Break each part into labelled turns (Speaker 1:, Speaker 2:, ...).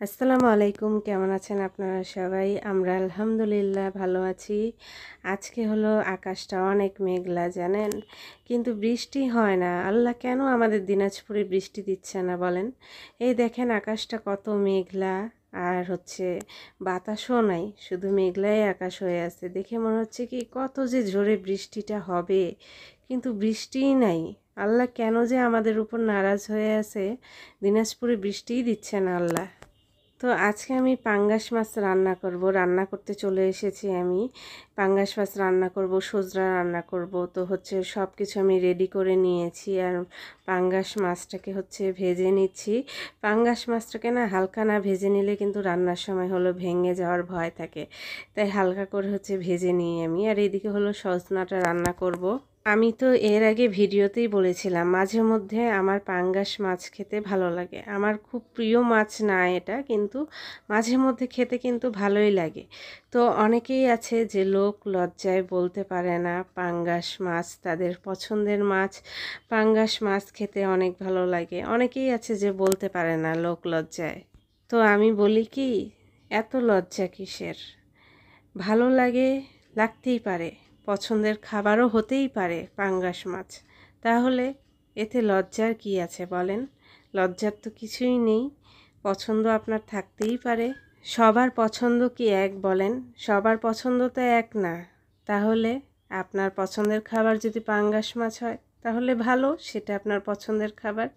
Speaker 1: আসসালামু আলাইকুম, কেমন আছেন আপনারা সবাই? আমরা আলহামদুলিল্লাহ ভালো আছি। আজকে হলো আকাশটা অনেক মেঘলা জানেন, কিন্তু বৃষ্টি হয় না। আল্লাহ কেন আমাদের দিনাজপুরে বৃষ্টি দিচ্ছে না বলেন? এই দেখেন আকাশটা কত মেঘলা, আর বাতাসও নাই, শুধু মেঘলাই আকাশ হয়ে আছে। দেখে মনে হচ্ছে কি কত যে জোরে বৃষ্টিটা হবে, কিন্তু বৃষ্টিই নাই। আল্লাহ কেন যে আমাদের উপর নারাজ হয়ে আছে, দিনাজপুরে বৃষ্টিই দিচ্ছে না আল্লাহ। তো আজকে আমি পাঙ্গাস মাছ রান্না করব। রান্না করতে চলে এসেছি আমি। পাঙ্গাস মাছ রান্না করব, সজনা রান্না করব। তো সব কিছু আমি রেডি করে নিয়েছি, আর পাঙ্গাস মাছটাকে ভেজে নিচ্ছি। পাঙ্গাস মাছটাকে না হালকা না ভেজে নিলে কিন্তু রান্নার সময় ভেঙে যাওয়ার ভয় থাকে, তাই হালকা করে ভেজে নিই আমি। আর এদিকে সজনাটা রান্না করব। আমি তো এর আগে ভিডিওতেই বলেছিলাম, মাঝে মধ্যে আমার পাঙ্গাস মাছ খেতে ভালো লাগে। আমার খুব প্রিয় মাছ না এটা, কিন্তু মাঝে মধ্যে খেতে কিন্তু ভালোই লাগে। তো অনেকেই আছে যে লোক লজ্জায় বলতে পারে না পাঙ্গাস মাছ তাদের পছন্দের মাছ, পাঙ্গাস মাছ খেতে অনেক ভালো লাগে। অনেকেই আছে যে বলতে পারে না লোক লজ্জায়। তো আমি বলি কি, এত লজ্জা কিসের? ভালো লাগে, লাগতেই পারে, পছন্দের খাবারও হতেই পারে পাঙ্গাস মাছ। তাহলে এতে লজ্জার কি আছে বলেন? লজ্জার তো কিছুই নেই। পছন্দ আপনার থাকতেই পারে। সবার পছন্দ কি এক বলেন? সবার পছন্দ তো এক না। তাহলে আপনার পছন্দের খাবার যদি পাঙ্গাস মাছ হয়, তাহলে ভালো, সেটা আপনার পছন্দের খাবার।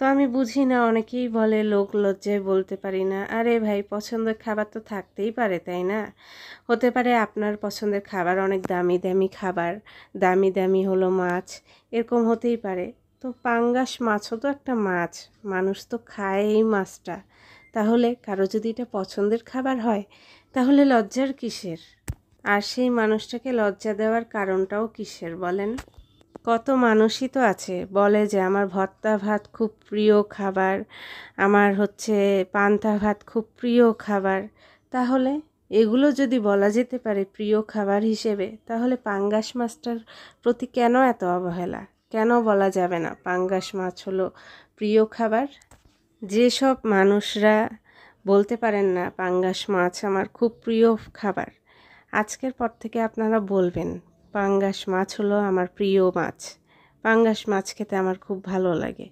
Speaker 1: তো আমি বুঝি না, অনেকেই বলে লোক লজ্জায় বলতে পারি না। আরে ভাই, পছন্দের খাবার তো থাকতেই পারে, তাই না? হতে পারে আপনার পছন্দের খাবার অনেক দামি দামি খাবার, দামি দামি মাছ, এরকম হতেই পারে। তো পাঙ্গাস মাছও তো একটা মাছ, মানুষ তো খায় এই মাছটা। তাহলে কারো যদি এটা পছন্দের খাবার হয়, তাহলে লজ্জার কিসের? আর সেই মানুষটাকে লজ্জা দেওয়ার কারণটাও কিসের বলেন? কত মানুষই তো আছে বলে যে আমার ভর্তা ভাত খুব প্রিয় খাবার, আমার পান্তা ভাত খুব প্রিয় খাবার। তাহলে এগুলো যদি বলা যেতে পারে প্রিয় খাবার হিসেবে, তাহলে পাঙ্গাস মাছটার প্রতি কেন এত অবহেলা? কেন বলা যাবে না পাঙ্গাস মাছ হলো প্রিয় খাবার? যেসব মানুষরা বলতে পারেন না পাঙ্গাস মাছ আমার খুব প্রিয় খাবার, আজকের পর থেকে আপনারা বলবেন পাঙ্গাস মাছ হলো আমার প্রিয় মাছ। পাঙ্গাস মাছ খেতে আমার খুব ভালো লাগে,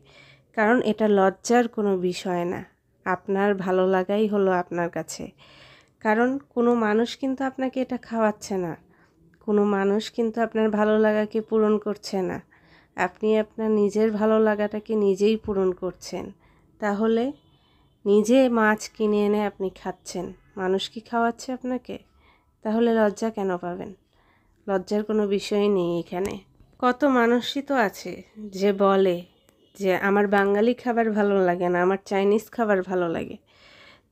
Speaker 1: কারণ এটা লজ্জার কোনো বিষয় না। আপনার ভালো লাগাই হলো আপনার কাছে। কারণ কোনো মানুষ কিন্তু আপনাকে এটা খাওয়াচ্ছে না, কোনো মানুষ কিন্তু আপনার ভালো লাগাকে পূরণ করছে না। আপনি আপনার নিজের ভালো লাগাটাকে নিজেই পূরণ করছেন। তাহলে নিজে মাছ কিনে এনে আপনি খাচ্ছেন, মানুষ কি খাওয়াচ্ছে আপনাকে? তাহলে লজ্জা কেন পাবেন? লজ্জার কোনো বিষয় নেই এখানে। কত মানুষই তো আছে যে বলে যে আমার বাঙালি খাবার ভালো লাগে না, আমার চাইনিজ খাবার ভালো লাগে।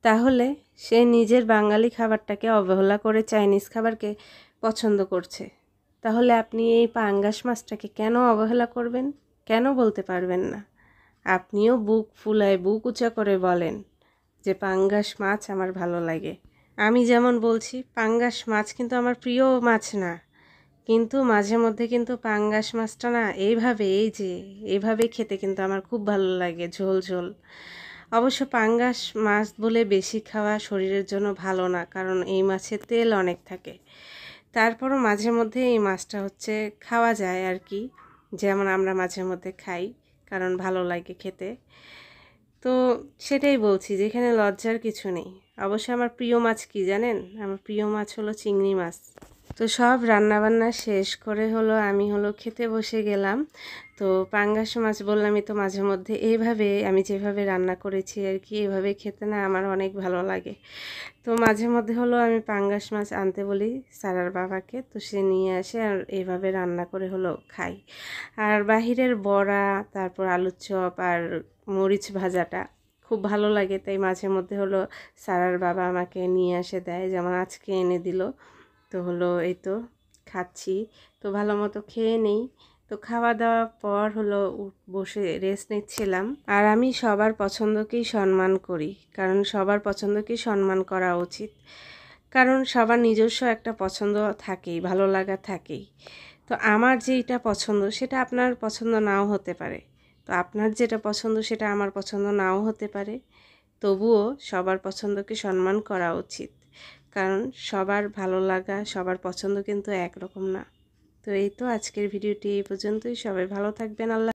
Speaker 1: তাহলে সে নিজের বাঙালি খাবারটাকে অবহেলা করে চাইনিজ খাবারকে পছন্দ করছে। তাহলে আপনি এই পাঙ্গাস মাছটাকে কেন অবহেলা করবেন? কেন বলতে পারবেন না? আপনিও বুক ফুলায় বুক উঁচা করে বলেন যে পাঙ্গাস মাছ আমার ভালো লাগে। আমি যেমন বলছি পাঙ্গাস মাছ কিন্তু আমার প্রিয় মাছ না, কিন্তু মাঝে মধ্যে কিন্তু পাঙ্গাস মাছটা না এইভাবে খেতে কিন্তু আমার খুব ভালো লাগে, ঝোল ঝোল। অবশ্য পাঙ্গাস মাছ বলে বেশি খাওয়া শরীরের জন্য ভালো না, কারণ এই মাছের তেল অনেক থাকে। তারপরও মাঝে মধ্যে এই মাছটা খাওয়া যায় আর কি, যেমন আমরা মাঝে মধ্যে খাই, কারণ ভালো লাগে খেতে। তো সেটাই বলছি, যেখানে লজ্জার কিছু নেই। অবশ্য আমার প্রিয় মাছ কি জানেন? আমার প্রিয় মাছ হলো চিংড়ি মাছ। তো সব রান্নাবান্না শেষ করে আমি খেতে বসে গেলাম। তো পাঙ্গাস মাছ বললামই তো, মাঝে মধ্যে আমি যেভাবে রান্না করেছি আর কি, এভাবে খেতে না আমার অনেক ভালো লাগে। তো মাঝে মধ্যে আমি পাঙ্গাস মাছ আনতে বলি সারার বাবাকে, তো সে নিয়ে আসে আর এভাবে রান্না করে খাই। আর বাহিরের বড়া, তারপর আলুর চপ আর মরিচ ভাজাটা খুব ভালো লাগে, তাই মাঝে মধ্যে সারার বাবা আমাকে নিয়ে আসে দেয়, যেমন আজকে এনে দিল। তো এই তো খাচ্ছি। তো ভালো মতো খেয়ে নেই। তো খাওয়া দাওয়ার পর বসে রেস্ট নিচ্ছিলাম। আর আমি সবার পছন্দকেই সম্মান করি, কারণ সবার পছন্দকেই সম্মান করা উচিত। কারণ সবার নিজস্ব একটা পছন্দ থাকেই, ভালো লাগা থাকেই। তো আমার যেটা পছন্দ সেটা আপনার পছন্দ নাও হতে পারে, তো আপনার যেটা পছন্দ সেটা আমার পছন্দ নাও হতে পারে। তবুও সবার পছন্দকে সম্মান করা উচিত, কারণ সবার ভালো লাগা সবার পছন্দ কিন্তু একরকম না। তো এই তো আজকের ভিডিওটি এই পর্যন্তই। সবাই ভালো থাকবেন। আল্লাহ।